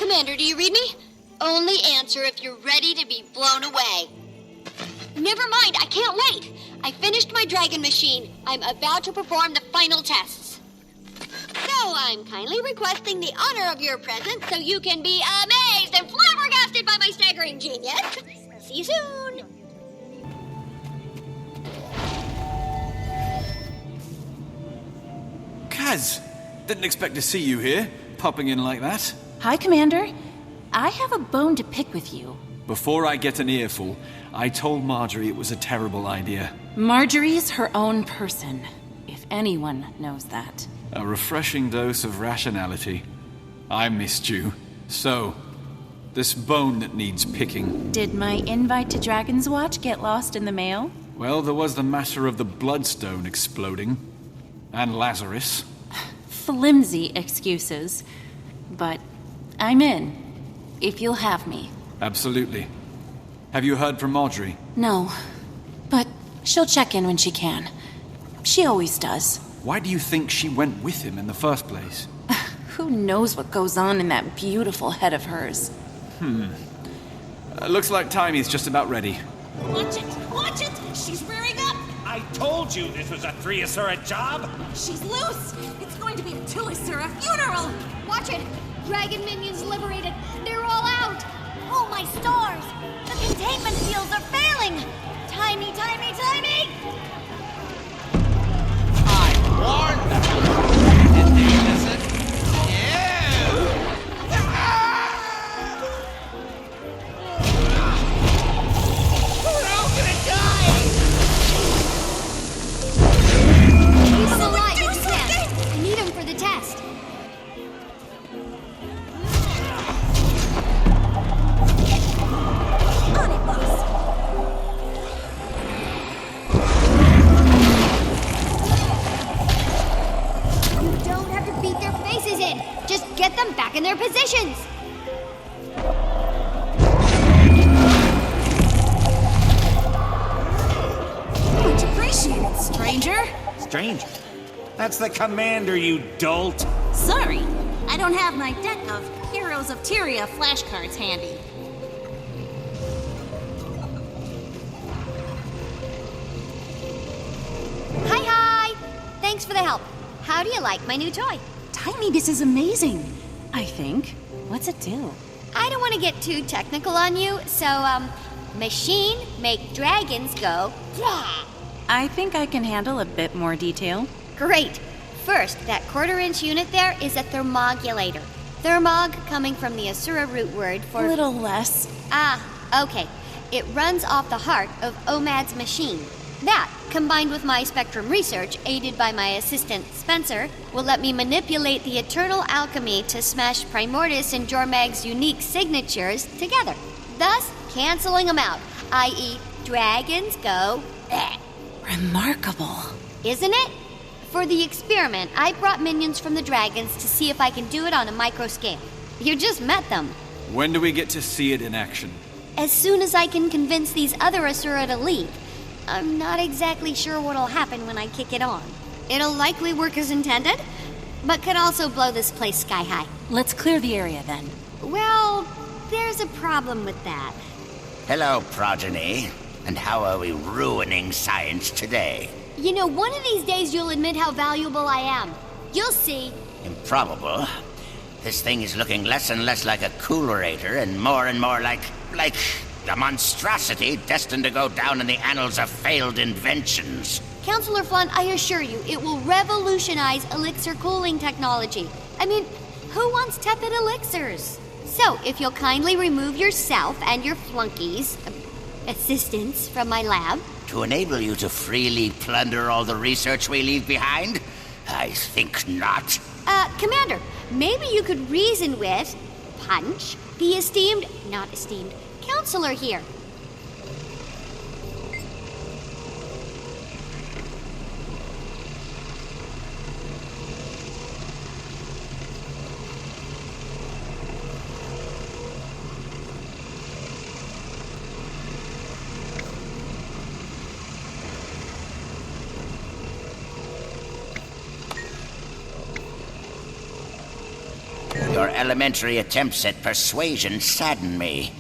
Commander, do you read me? Only answer if you're ready to be blown away. Never mind, I can't wait. I finished my dragon machine. I'm about to perform the final tests. So I'm kindly requesting the honor of your presence so you can be amazed and flabbergasted by my staggering genius. See you soon. Kaz! Didn't expect to see you here, popping in like that. Hi, Commander. I have a bone to pick with you. Before I get an earful, I told Marjorie it was a terrible idea. Marjorie's her own person, if anyone knows that. A refreshing dose of rationality. I missed you. So, this bone that needs picking. Did my invite to Dragon's Watch get lost in the mail? Well, there was the matter of the Bloodstone exploding. And Lazarus. Flimsy excuses. But I'm in, if you'll have me. Absolutely. Have you heard from Marjorie? No, but she'll check in when she can. She always does. Why do you think she went with him in the first place? Who knows what goes on in that beautiful head of hers? Looks like Timey's just about ready. Watch it! Watch it! She's rearing up! I told you this was a Three-Asura job! She's loose! It's going to be a Two-Asura funeral! Watch it. Dragon minions liberated. They're all out. Oh, my stars. The containment fields are failing. Timey, Timey, Timey! I warned them! Did they listen? We're all gonna die! He's alive in his hands. I need him for the test. On it, boss! You don't have to beat their faces in. Just get them back in their positions. Much appreciated, stranger! Stranger. That's the commander, you dolt! Sorry, I don't have my deck of Heroes of Tyria flashcards handy. Hi, hi. Thanks for the help. How do you like my new toy? Timey, this is amazing. I think. What's it do? I don't want to get too technical on you, so, machine make dragons go, yeah. I think I can handle a bit more detail. Great. First, that quarter-inch unit there is a thermogulator. Thermog coming from the Asura root word for... A little less. Ah, okay. It runs off the heart of Omad's machine. That, combined with my spectrum research, aided by my assistant Spencer, will let me manipulate the eternal alchemy to smash Primordus and Jormag's unique signatures together, thus canceling them out, i.e., dragons go bleh. Remarkable. Isn't it? For the experiment, I brought minions from the dragons to see if I can do it on a micro scale. You just met them. When do we get to see it in action? As soon as I can convince these other Asura to leave. I'm not exactly sure what'll happen when I kick it on. It'll likely work as intended, but could also blow this place sky high. Let's clear the area then. Well, there's a problem with that. Hello, progeny. And how are we ruining science today? You know, one of these days you'll admit how valuable I am. You'll see. Improbable. This thing is looking less and less like a coolerator and more like a monstrosity destined to go down in the annals of failed inventions. Counselor Flun, I assure you, it will revolutionize elixir cooling technology. I mean, who wants tepid elixirs? So, if you'll kindly remove yourself and your flunkies, assistants from my lab. To enable you to freely plunder all the research we leave behind? I think not. Commander, maybe you could reason with Punch, the not esteemed, counselor here. Your elementary attempts at persuasion sadden me.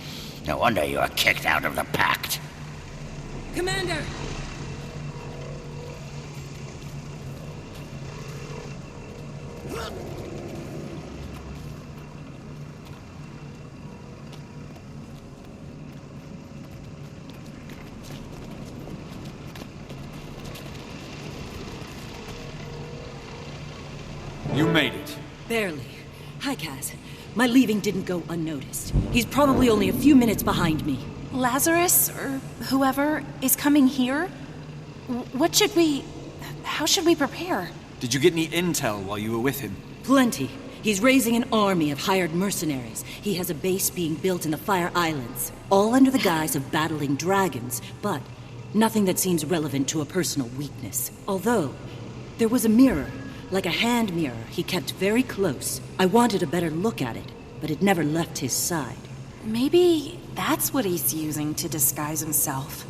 No wonder you were kicked out of the pact. Commander! You made it. Barely. Hi, Kaz. My leaving didn't go unnoticed. He's probably only a few minutes behind me. Lazarus, or whoever, is coming here? What should we... How should we prepare? Did you get any intel while you were with him? Plenty. He's raising an army of hired mercenaries. He has a base being built in the Fire Islands, all under the guise of battling dragons, but nothing that seems relevant to a personal weakness. Although, there was a mirror, like a hand mirror he kept very close. I wanted a better look at it, but it never left his side. Maybe that's what he's using to disguise himself.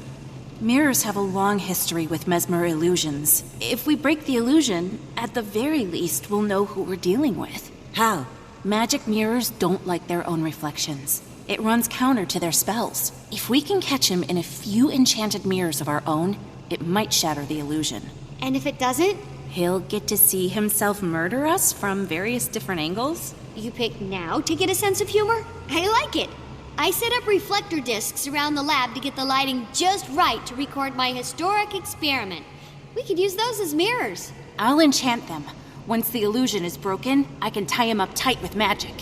Mirrors have a long history with mesmer illusions. If we break the illusion, at the very least, we'll know who we're dealing with. How? Magic mirrors don't like their own reflections. It runs counter to their spells. If we can catch him in a few enchanted mirrors of our own, it might shatter the illusion. And if it doesn't? He'll get to see himself murder us from various different angles? You pick now to get a sense of humor? I like it. I set up reflector discs around the lab to get the lighting just right to record my historic experiment. We could use those as mirrors. I'll enchant them. Once the illusion is broken, I can tie him up tight with magic.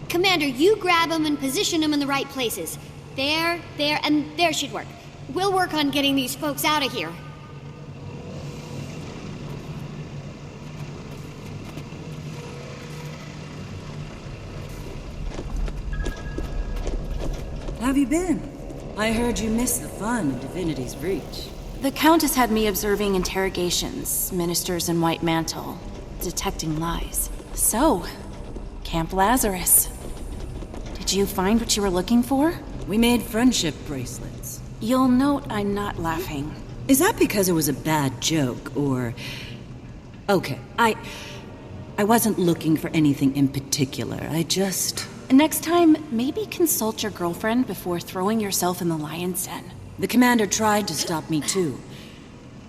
Commander, you grab them and position them in the right places. There, and there should work. We'll work on getting these folks out of here. How have you been? I heard you missed the fun of Divinity's Reach. The Countess had me observing interrogations, ministers in white mantle, detecting lies. So, Camp Lazarus. Did you find what you were looking for? We made friendship bracelets. You'll note I'm not laughing. Is that because it was a bad joke, or... Okay, I wasn't looking for anything in particular. I just... Next time, maybe consult your girlfriend before throwing yourself in the lion's den. The commander tried to stop me too.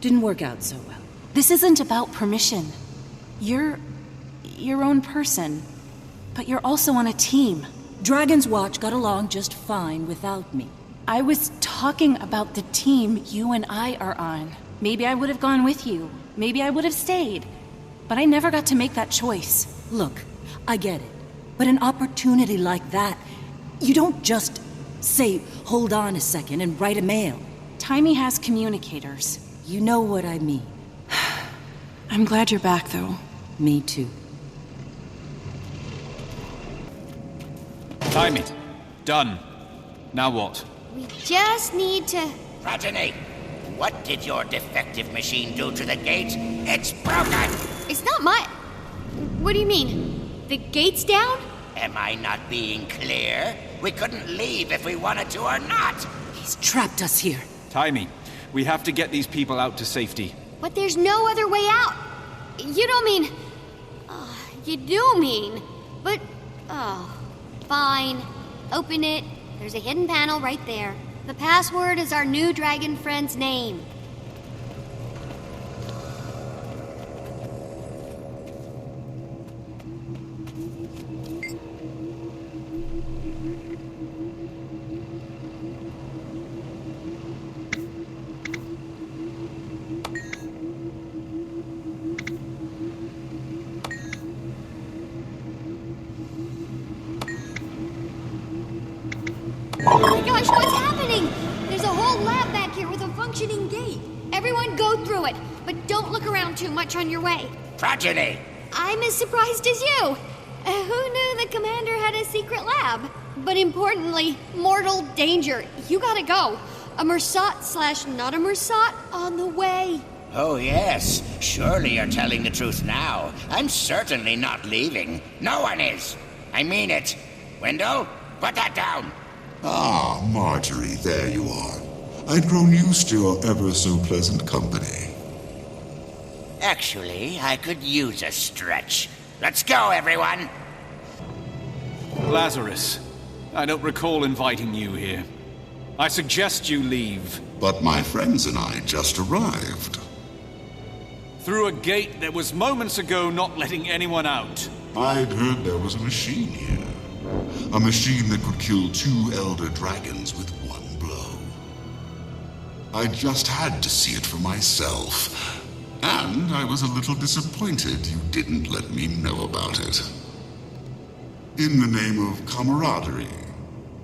Didn't work out so well. This isn't about permission. You're your own person, but you're also on a team. Dragon's Watch got along just fine without me. I was talking about the team you and I are on. Maybe I would have gone with you. Maybe I would have stayed. But I never got to make that choice. Look, I get it. But an opportunity like that, you don't just say, hold on a second and write a mail. Taimi has communicators. You know what I mean. I'm glad you're back, though. Me too. Taimi. Done. Now what? We just need to... Progeny, what did your defective machine do to the gate? It's broken! It's not my... What do you mean? The gate's down? Am I not being clear? We couldn't leave if we wanted to or not. He's trapped us here. Taimi, we have to get these people out to safety. But there's no other way out. You don't mean... you do mean... But... Fine. Open it. There's a hidden panel right there. The password is our new dragon friend's name. Oh my gosh, what's happening? There's a whole lab back here with a functioning gate. Everyone go through it, but don't look around too much on your way. Progeny! I'm as surprised as you. Who knew the commander had a secret lab? But importantly, mortal danger. You gotta go. A Mersat/not a Mersat on the way. Oh, yes. Surely you're telling the truth now. I'm certainly not leaving. No one is. I mean it. Wendell, put that down. Ah, Marjorie, there you are. I'd grown used to your ever-so-pleasant company. Actually, I could use a stretch. Let's go, everyone. Lazarus, I don't recall inviting you here. I suggest you leave. But my friends and I just arrived. Through a gate that was moments ago not letting anyone out. I'd heard there was a machine here. A machine that could kill 2 elder dragons with one blow. I just had to see it for myself. And I was a little disappointed you didn't let me know about it. In the name of camaraderie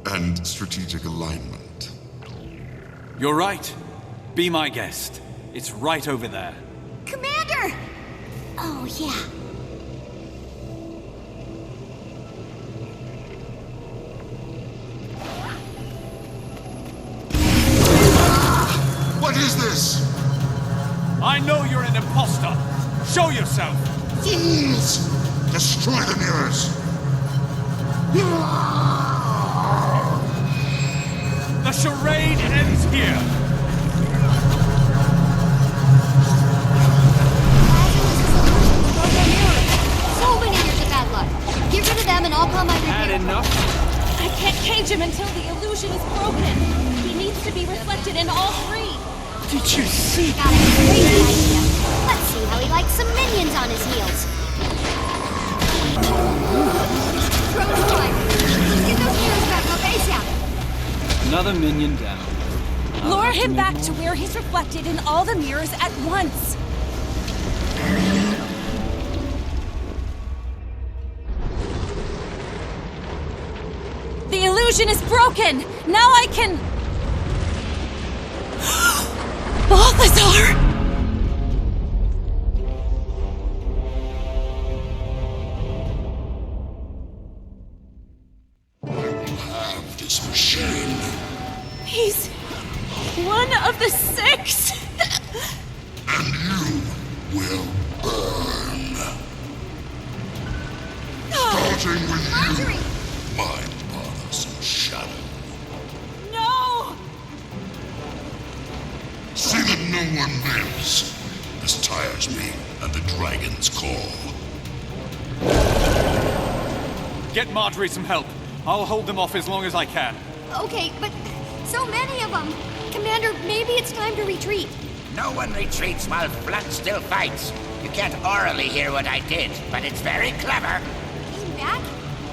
and strategic alignment. You're right. Be my guest. It's right over there. Commander! Oh, yeah. What is this? I know you're an imposter. Show yourself. Fools! Destroy the mirrors! The charade ends here. So many years of bad luck. Get rid of them and I'll call my Had repair. enough? I can't cage him until the illusion is broken. He needs to be reflected in all 3. Did you see? Got a crazy idea. Let's see how he likes some minions on his heels. Trojan, let's get those mirrors back on base, yeah. Another minion down. Lure him back to where he's reflected in all the mirrors at once. The illusion is broken! Now I can... Balthazar! Have this machine. He's one of the 6! And you will burn. Starting with Marjorie! you, my bothersome shadow. No! See that no one lives. This tires me, and the dragons call. Get Marjorie some help. I'll hold them off as long as I can. Okay, but so many of them. Commander, maybe it's time to retreat. No one retreats while Blunt still fights. You can't orally hear what I did, but it's very clever. Came back?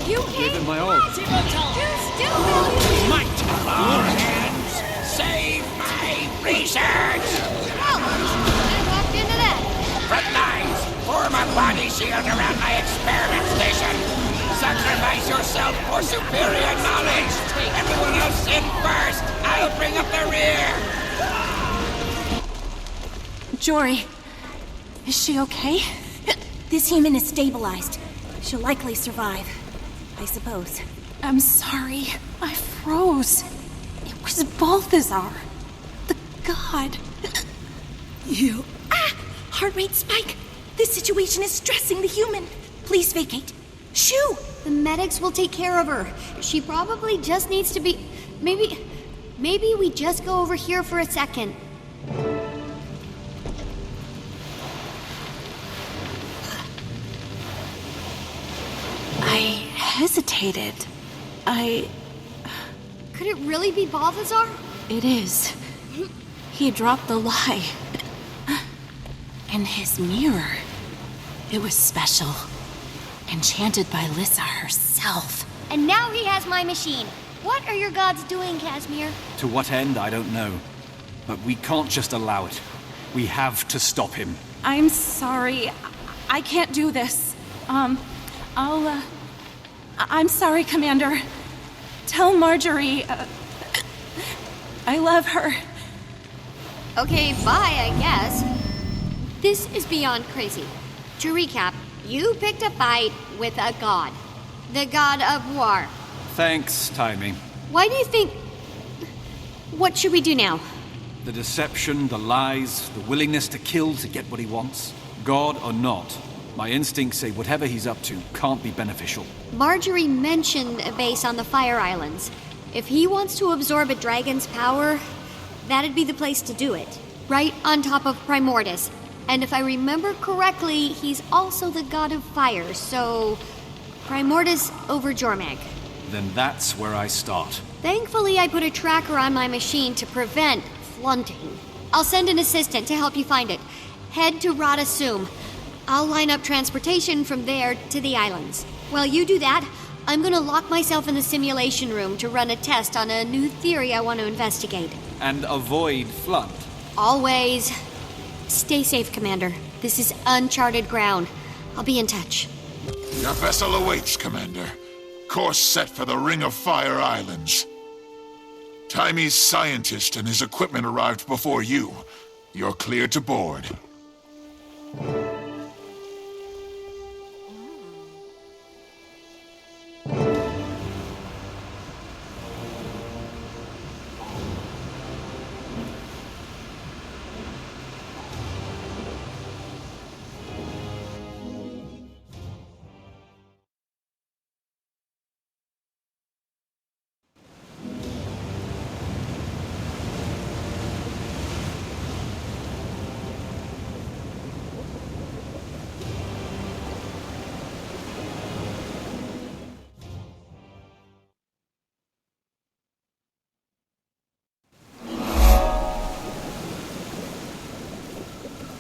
You came? Give him my all. You still value Might of all hands, save my research! Well, I walked into that. Front lines, form a body shield around my experiment station. Sacrifice yourself for superior knowledge. Everyone else in first. I'll bring up the rear. Jory, is she okay? This human is stabilized. She'll likely survive. I suppose. I'm sorry. I froze. It was Balthazar. The god. You. Ah! Heart rate spike! This situation is stressing the human. Please vacate. Shoo! The medics will take care of her. She probably just needs to be... Maybe we just go over here for a second. I hesitated. Could it really be Balthazar? It is. He dropped the lie. And his mirror. It was special. Enchanted by Lissa herself. And now he has my machine. What are your gods doing, Casimir? To what end, I don't know. But we can't just allow it. We have to stop him. I'm sorry. I can't do this. I'm sorry, Commander. Tell Marjorie, I love her. Okay, bye, I guess. This is beyond crazy. To recap, you picked a fight with a god. The god of war. Thanks, Timing. Why do you think... What should we do now? The deception, the lies, the willingness to kill to get what he wants. God or not, my instincts say whatever he's up to can't be beneficial. Marjorie mentioned a base on the Fire Islands. If he wants to absorb a dragon's power, that'd be the place to do it. Right on top of Primordus. And if I remember correctly, he's also the god of fire, so... Primordus over Jormag. then that's where I start. Thankfully, I put a tracker on my machine to prevent flunting. I'll send an assistant to help you find it. Head to Rada Sum. I'll line up transportation from there to the islands. While you do that, I'm gonna lock myself in the simulation room to run a test on a new theory I want to investigate. And avoid Flunt. Always. Stay safe, Commander. This is uncharted ground. I'll be in touch. Your vessel awaits, Commander. Course set for the Ring of Fire Islands. Timy's scientist and his equipment arrived before you. You're cleared to board.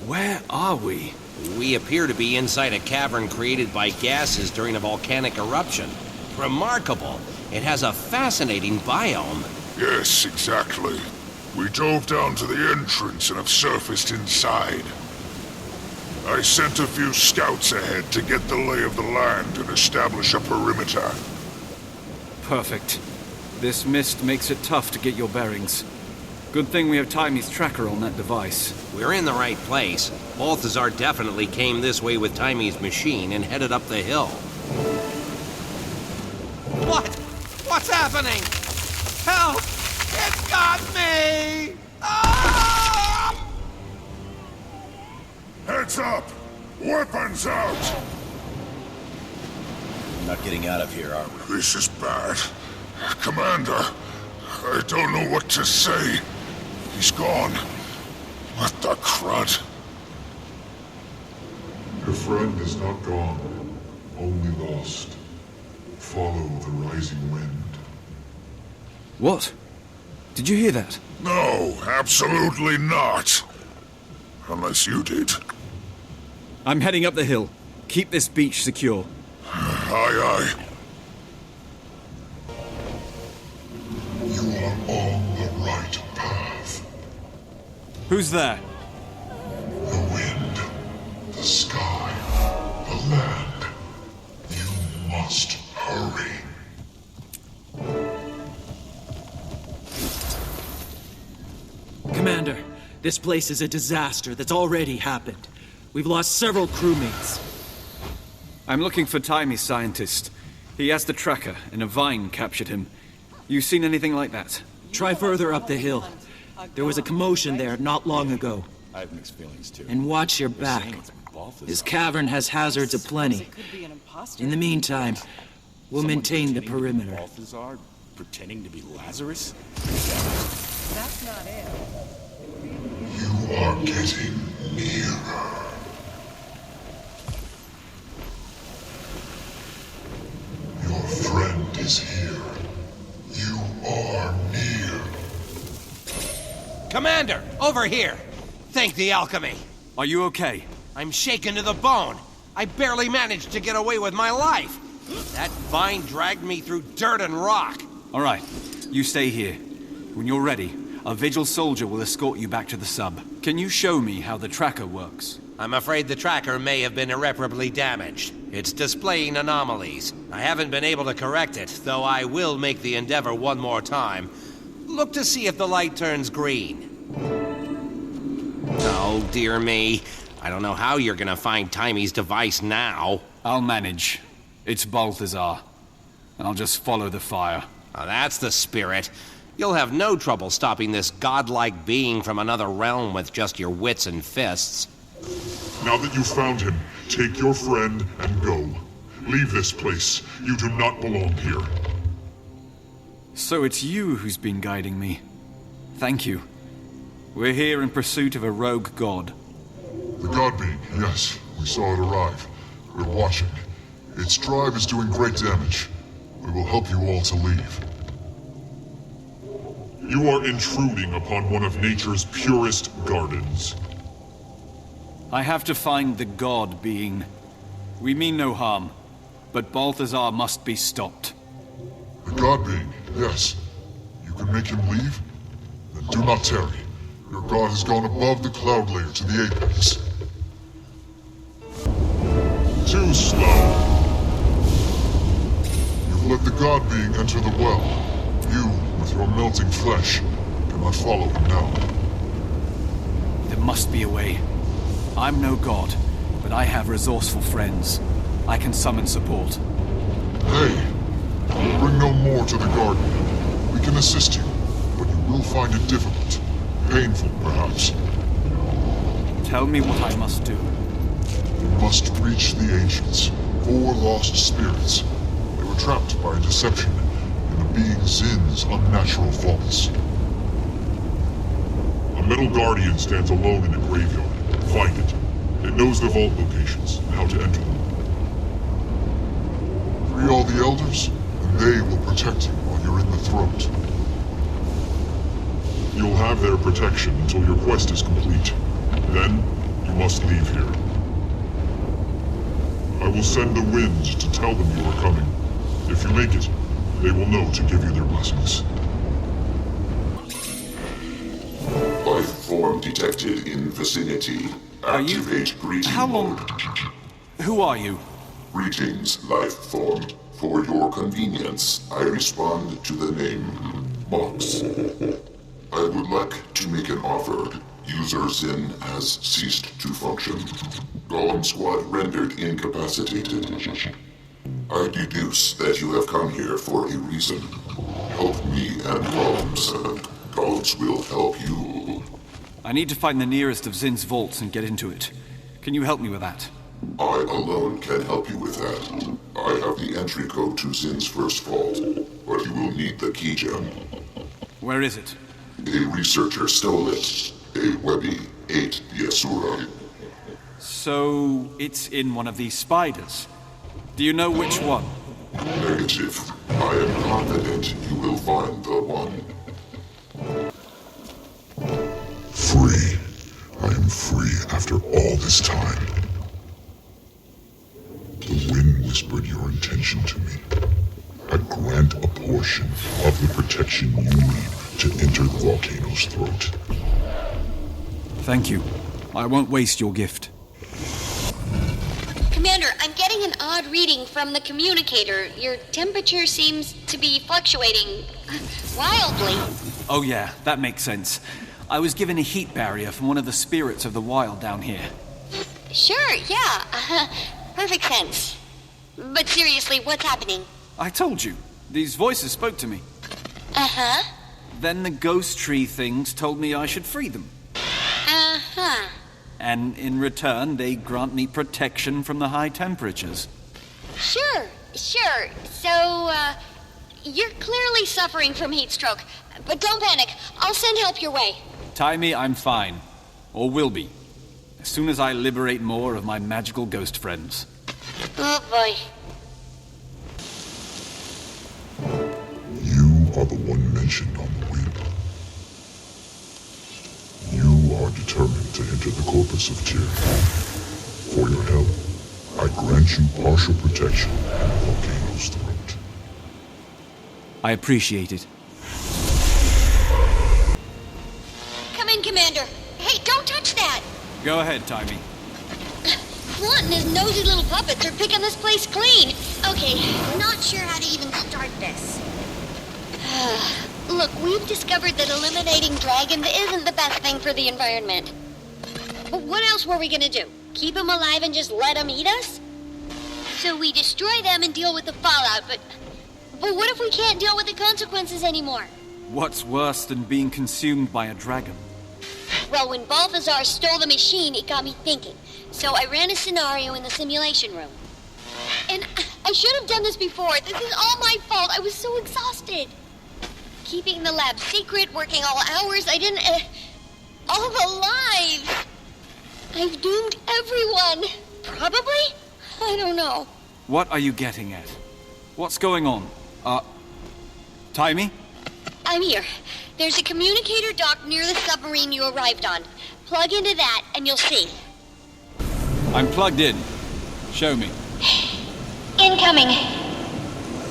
Where are we? We appear to be inside a cavern created by gases during a volcanic eruption. Remarkable. It has a fascinating biome. Yes, exactly. We dove down to the entrance and have surfaced inside. I sent a few scouts ahead to get the lay of the land and establish a perimeter. Perfect. This mist makes it tough to get your bearings. Good thing we have Timy's tracker on that device. We're in the right place. Balthazar definitely came this way with Timy's machine and headed up the hill. What? What's happening? Help! It's got me! Ah! Heads up! Weapons out! Not getting out of here, are we? This is bad. Commander, I don't know what to say. He's gone. What the crud? Your friend is not gone, only lost. Follow the rising wind. What? Did you hear that? No, absolutely not. Unless you did. I'm heading up the hill. Keep this beach secure. Aye, aye. You are on the right path. Who's there? The wind, the sky, the land. You must hurry. Commander, this place is a disaster that's already happened. We've lost several crewmates. I'm looking for Timy's scientist. He has the tracker, and a vine captured him. You seen anything like that? Try further up the hill. There was a commotion there not long ago. I have mixed feelings too. And watch your back. This cavern has hazards aplenty. In the meantime, we'll maintain the perimeter. Balthazar pretending to be Lazarus? That's not it. You are getting nearer. Your friend is here. You are near. Commander, over here! Thank the alchemy. Are you okay? I'm shaken to the bone. I barely managed to get away with my life. That vine dragged me through dirt and rock. All right, you stay here. When you're ready, a Vigil soldier will escort you back to the sub. Can you show me how the tracker works? I'm afraid the tracker may have been irreparably damaged. It's displaying anomalies. I haven't been able to correct it, though I will make the endeavor one more time. Look to see if the light turns green. Oh, dear me. I don't know how you're gonna find Timy's device now. I'll manage. It's Balthazar. And I'll just follow the fire. Now, that's the spirit. You'll have no trouble stopping this godlike being from another realm with just your wits and fists. Now that you've found him, take your friend and go. Leave this place. You do not belong here. So it's you who's been guiding me. Thank you. We're here in pursuit of a rogue god. The god being, yes. We saw it arrive. We're watching. Its drive is doing great damage. I will help you all to leave. You are intruding upon one of nature's purest gardens. I have to find the god being. We mean no harm, but Balthazar must be stopped. The god being, yes. You can make him leave? Then do not tarry. Your god has gone above the cloud layer to the apex. Too slow. You've let the god being enter the well. You, with your melting flesh, cannot follow him now. There must be a way. I'm no god, but I have resourceful friends. I can summon support. Hey, bring no more to the garden. We can assist you, but you will find it difficult. Painful, perhaps. Tell me what I must do. You must reach the Ancients, 4 lost spirits. They were trapped by a deception in the being Zin's unnatural faults. A metal guardian stands alone in a graveyard. Find it. It knows the vault locations and how to enter them. Free all the elders, and they will protect you while you're in the throat. You'll have their protection until your quest is complete. Then, you must leave here. I will send the wind to tell them you are coming. If you make it, they will know to give you their blessings. Life form detected in vicinity. Activate greeting. How long? Who are you? Greetings, life form. For your convenience, I respond to the name Mox. I would like to make an offer. User Zin has ceased to function. Golem Squad rendered incapacitated. I deduce that you have come here for a reason. Help me and Golems, and Golems will help you. I need to find the nearest of Zin's vaults and get into it. Can you help me with that? I alone can help you with that. I have the entry code to Zin's first vault, but you will need the key gem. Where is it? A researcher stole it. A Webby ate the Asura. So, it's in one of these spiders. Do you know which one? Negative. I am confident you will find the one. Free. I am free after all this time. The wind whispered your intention to me. I grant a portion of the protection you need to enter the volcano's throat. Thank you. I won't waste your gift. Commander, I'm getting an odd reading from the communicator. Your temperature seems to be fluctuating wildly. Oh yeah, that makes sense. I was given a heat barrier from one of the spirits of the wild down here. Sure, yeah. Perfect sense. But seriously, what's happening? I told you. These voices spoke to me. Uh-huh. Then the ghost tree things told me I should free them. Uh-huh. And in return, they grant me protection from the high temperatures. Sure. So, you're clearly suffering from heat stroke. But don't panic. I'll send help your way. Taimi, I'm fine. Or will be. As soon as I liberate more of my magical ghost friends. Oh, boy. You are the one mentioned on the wind. You are determined to enter the corpus of Tyria. For your help, I grant you partial protection in the volcano's throat. I appreciate it. Come in, Commander. Hey, don't touch that! Go ahead, Taimi. Blunt and his nosy little puppets are picking this place clean. Okay, not sure how to even start this. Look, we've discovered that eliminating dragons isn't the best thing for the environment. But what else were we gonna do? Keep them alive and just let them eat us? So we destroy them and deal with the fallout, but what if we can't deal with the consequences anymore? What's worse than being consumed by a dragon? Well, when Balthazar stole the machine, it got me thinking. So I ran a scenario in the simulation room. And I should have done this before. This is all my fault. I was so exhausted. Keeping the lab secret, working all hours, I didn't... all the lives! I've doomed everyone. Probably? I don't know. What are you getting at? What's going on? Timey? I'm here. There's a communicator dock near the submarine you arrived on. Plug into that and you'll see. I'm plugged in. Show me. Incoming.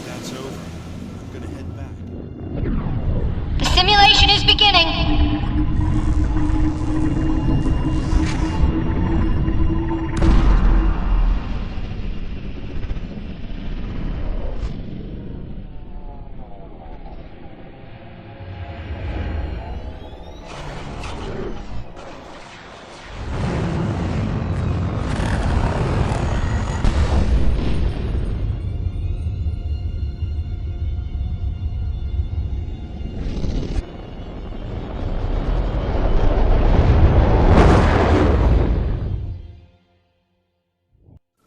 That's over. I'm gonna head back. The simulation is beginning.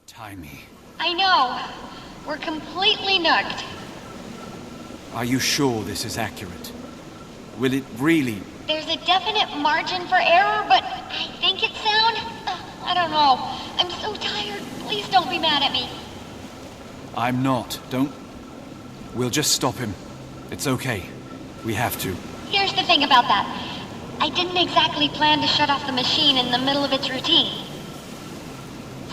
Timey. I know. We're completely nugged. Are you sure this is accurate? Will it really... There's a definite margin for error, but I think it's sound. I don't know. I'm so tired. Please don't be mad at me. I'm not. Don't... We'll just stop him. It's okay. We have to. Here's the thing about that. I didn't exactly plan to shut off the machine in the middle of its routine.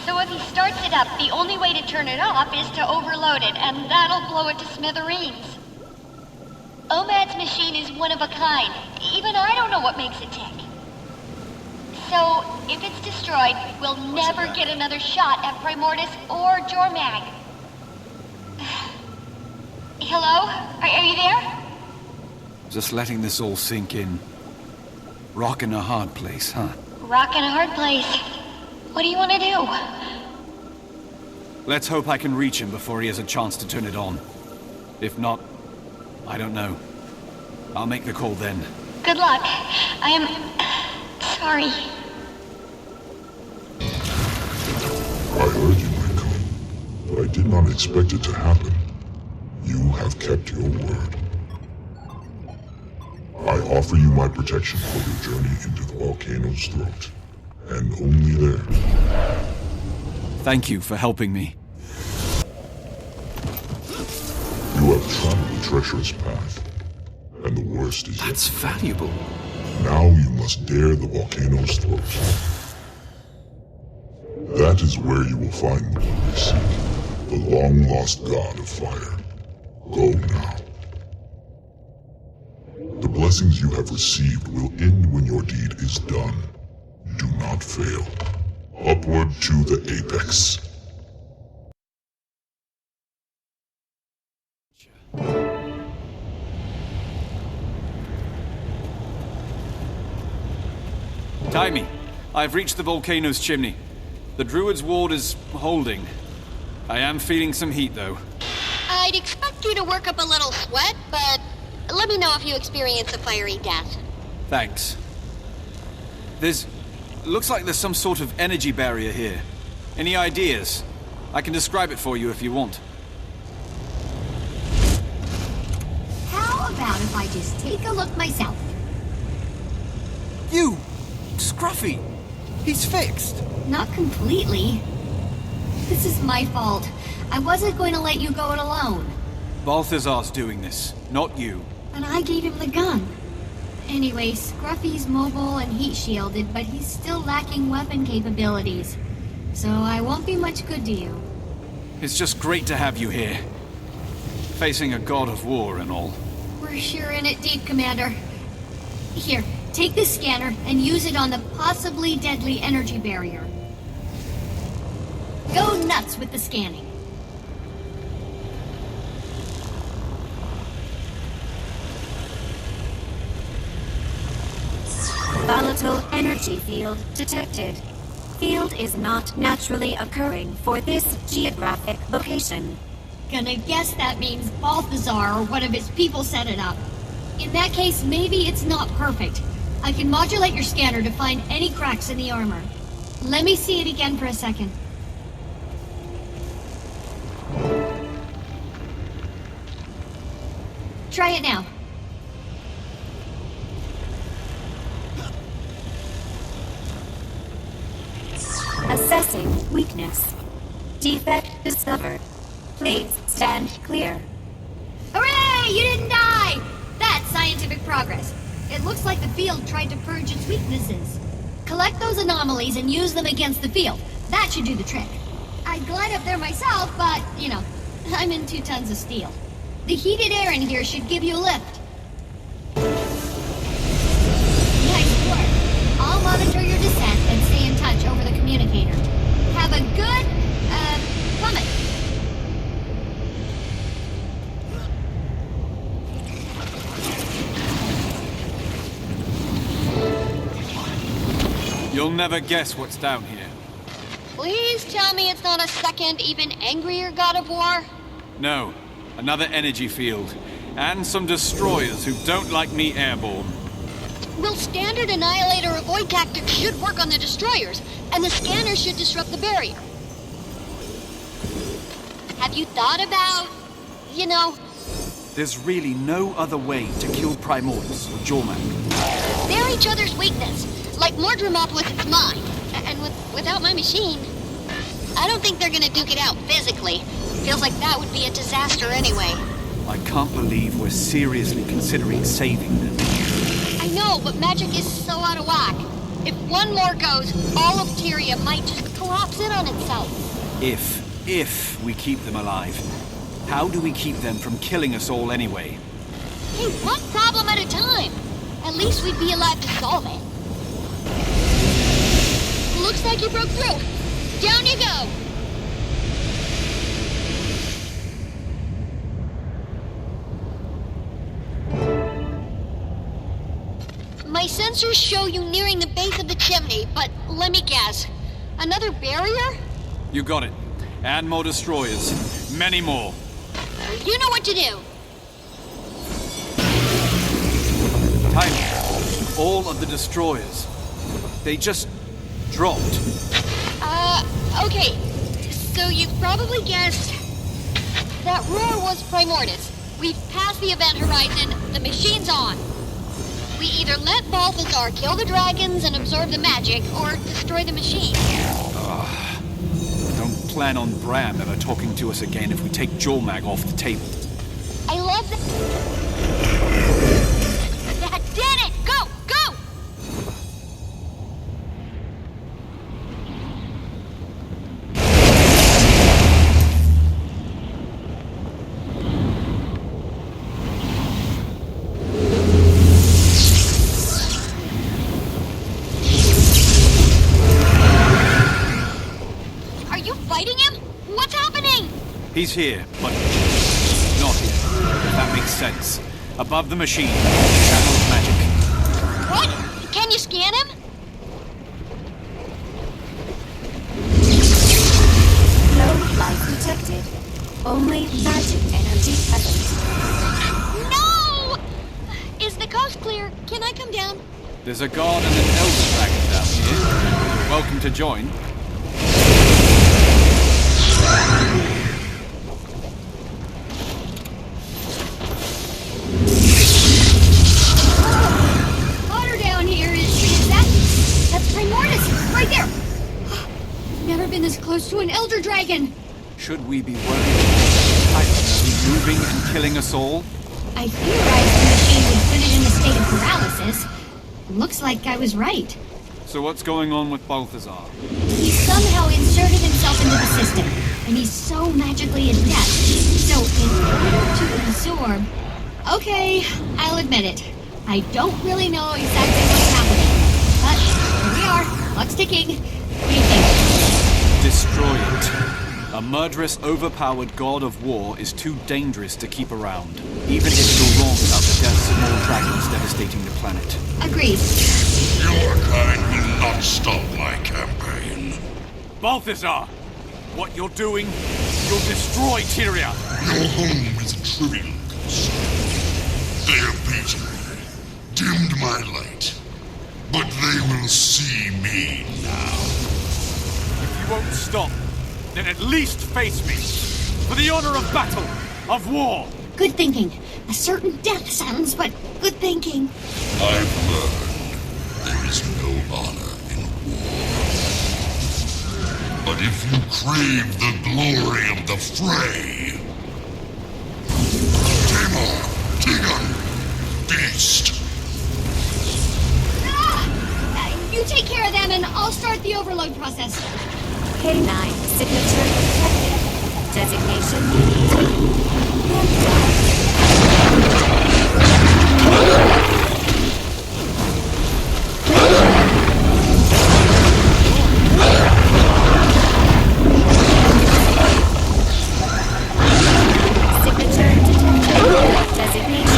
So if he starts it up, the only way to turn it off is to overload it, and that'll blow it to smithereens. OMAD's machine is one of a kind. Even I don't know what makes it tick. So, if it's destroyed, we'll never get another shot at Primordus or Jormag. Hello? Are you there? Just letting this all sink in. Rock in a hard place, huh? Rock in a hard place. What do you want to do? Let's hope I can reach him before he has a chance to turn it on. If not, I don't know. I'll make the call then. Good luck. I am... sorry. I heard you, my son, but I did not expect it to happen. You have kept your word. I offer you my protection for your journey into the volcano's throat. And only there. Thank you for helping me. You have traveled a treacherous path, and the worst is That's valuable. Now you must dare the volcano's throat. That is where you will find the one you seek, the long-lost god of fire. Go now. The blessings you have received will end when your deed is done. Do not fail. Upward to the apex. Timey, I've reached the volcano's chimney. The Druid's ward is holding. I am feeling some heat, though. I'd expect you to work up a little sweat, but let me know if you experience a fiery death. Thanks. Looks like there's some sort of energy barrier here. Any ideas? I can describe it for you if you want. How about if I just take a look myself? You! Scruffy! He's fixed! Not completely. This is my fault. I wasn't going to let you go it alone. Balthazar's doing this, not you. But I gave him the gun. Anyway, Scruffy's mobile and heat shielded, but he's still lacking weapon capabilities. So I won't be much good to you. It's just great to have you here. Facing a god of war and all. We're sure in it deep, Commander. Here, take this scanner and use it on the possibly deadly energy barrier. Go nuts with the scanning. Volatile energy field detected. Field is not naturally occurring for this geographic location. Gonna guess that means Balthazar or one of his people set it up. In that case, maybe it's not perfect. I can modulate your scanner to find any cracks in the armor. Let me see it again for a second. Try it now. Assessing weakness. Defect discovered. Please stand clear. scientific progress. It looks like the field tried to purge its weaknesses. Collect those anomalies and use them against the field. That should do the trick. I'd glide up there myself, but, you know, I'm in 2 tons of steel. The heated air in here should give you a lift. Nice work. I'll monitor your descent and stay in touch over the communicator. Have a good, plummet. You'll never guess what's down here. Please tell me it's not a second, even angrier god of war? No, another energy field. And some destroyers who don't like me airborne. Well, standard annihilator avoid tactics should work on the destroyers, and the scanner should disrupt the barrier. Have you thought about, you know... There's really no other way to kill Primordus or Jormak. They're each other's weakness, like Mordremoth with its mind. And without my machine, I don't think they're gonna duke it out physically. Feels like that would be a disaster anyway. I can't believe we're seriously considering saving them. I know, but magic is so out of whack. If one more goes, all of Tyria might just collapse in on itself. If we keep them alive, how do we keep them from killing us all anyway? Hey, one problem at a time. At least we'd be alive to solve it. Looks like you broke through. Down you go. My sensors show you nearing the base of the chimney, but let me guess. Another barrier? You got it. And more destroyers. Many more. You know what to do. Tyler, all of the destroyers. They just dropped. Okay. So you've probably guessed that roar was Primordus. We've passed the event horizon. The machine's on. We either let Balthazar kill the dragons and absorb the magic, or destroy the machine. Don't plan on Bram ever talking to us again if we take Jormak off the table. I love that. That did it! Go! Go! Are you fighting him? What's happening? He's here, but not here. If that makes sense. Above the machine, channel of magic. What? Can you scan him? No life detected. Only magic energy present. No! Is the coast clear? Can I come down? There's a guard and an elder dragon down here. You're welcome to join. Hotter down here is that's Primordus, right there. I've never been this close to an elder dragon. Should we be worried? Is he moving and killing us all? I theorized the machine would put it in a state of paralysis. Looks like I was right. So what's going on with Balthazar? He somehow inserted himself into the system, and he's so magically adept. So in order to absorb... Okay, I'll admit it. I don't really know exactly what's happening. But here we are. Clock's ticking. What do you think? Destroy it. A murderous, overpowered god of war is too dangerous to keep around, even if you're wrong about the deaths of more dragons devastating the planet. Agreed. Your kind will not stop my campaign. Balthazar! What you're doing, you'll destroy Tyria! Your home is a trivial concern. They have beaten me, dimmed my light, but they will see me now. If you won't stop, then at least face me, for the honor of battle, of war! Good thinking. A certain death sentence, but good thinking. I've learned there is no honor in war. But if you crave the glory of the fray... Tamar, Tegan, Beast, overload process. K9 signature detected. Designation signature detected. Designation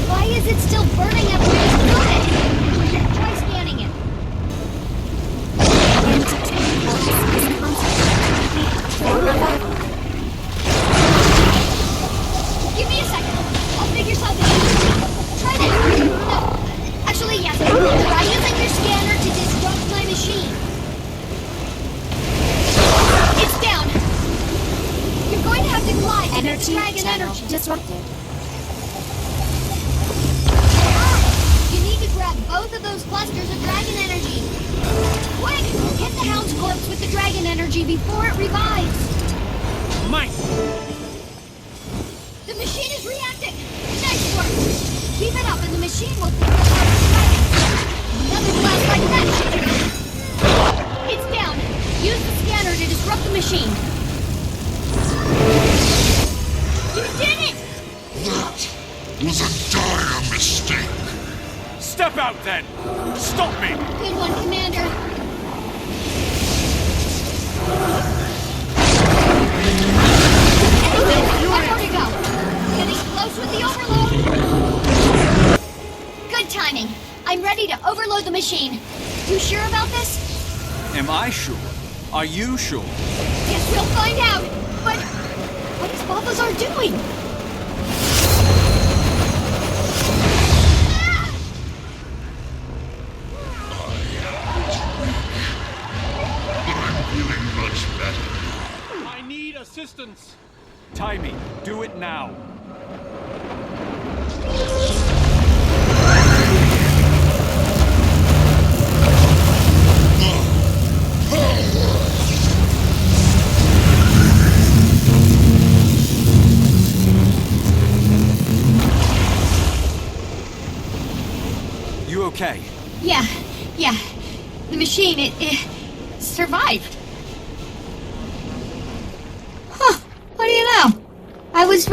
Why is it still burning after we destroyed it? Try scanning it. Entity force is concentrated for revival. Give me a second. I'll figure something out. Try this. No. Actually, yes. Try using your scanner to disrupt my machine. It's down. You're going to have to glide to get the dragon energy. Disrupted. You need to grab both of those clusters of dragon energy. Quick! Hit the hound's corpse with the dragon energy before it revives. Mike! The machine is reacting. Nice work. Keep it up and the machine will pick up our dragon. Another blast like that should do it. It's down. Use the scanner to disrupt the machine. You did it! That was a dire mistake. Step out then! Stop me! Good one, Commander. One more to go. Getting close with the overload. Good timing. I'm ready to overload the machine. You sure about this? Am I sure? Are you sure? Guess we'll find out. But what is Balthazar doing? I'm feeling much better. I need assistance! Timey, do it now. You okay? Yeah. The machine, it survived. Huh. What do you know? I was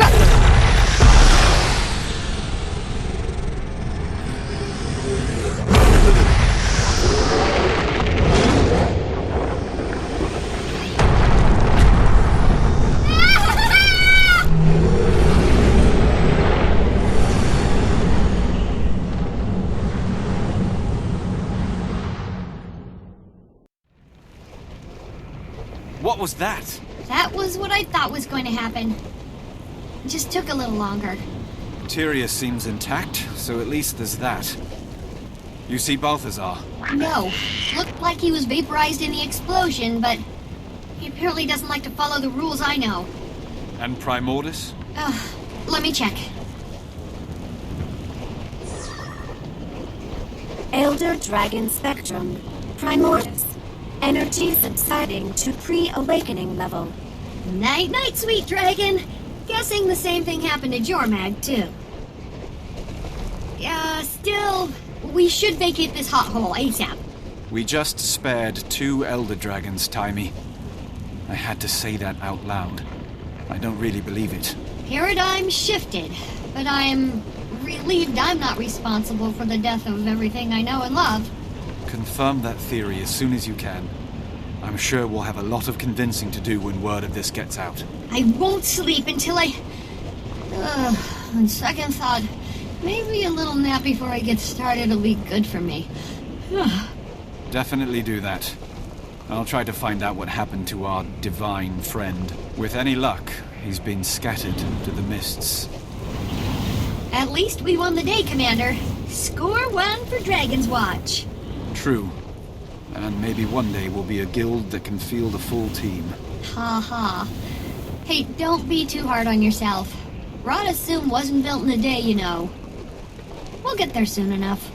What was that? That was what I thought was going to happen. It just took a little longer. Tyria seems intact, so at least there's that. You see Balthazar? No. Looked like he was vaporized in the explosion, but he apparently doesn't like to follow the rules I know. And Primordus? Let me check. Elder Dragon Spectrum. Primordus. Energy subsiding to pre-awakening level. Night-night, sweet dragon. Guessing the same thing happened to Jormag, too. Still, we should vacate this hot hole ASAP. We just spared 2 Elder Dragons, Timey. I had to say that out loud. I don't really believe it. Paradigm shifted, but I am relieved I'm not responsible for the death of everything I know and love. Confirm that theory as soon as you can. I'm sure we'll have a lot of convincing to do when word of this gets out. I won't sleep until I... on second thought, maybe a little nap before I get started will be good for me. Definitely do that. I'll try to find out what happened to our divine friend. With any luck, he's been scattered to the mists. At least we won the day, Commander. Score 1 for Dragon's Watch. True. And maybe one day we'll be a guild that can field a full team. Ha ha. Hey, don't be too hard on yourself. Rod Assume wasn't built in a day, you know. We'll get there soon enough.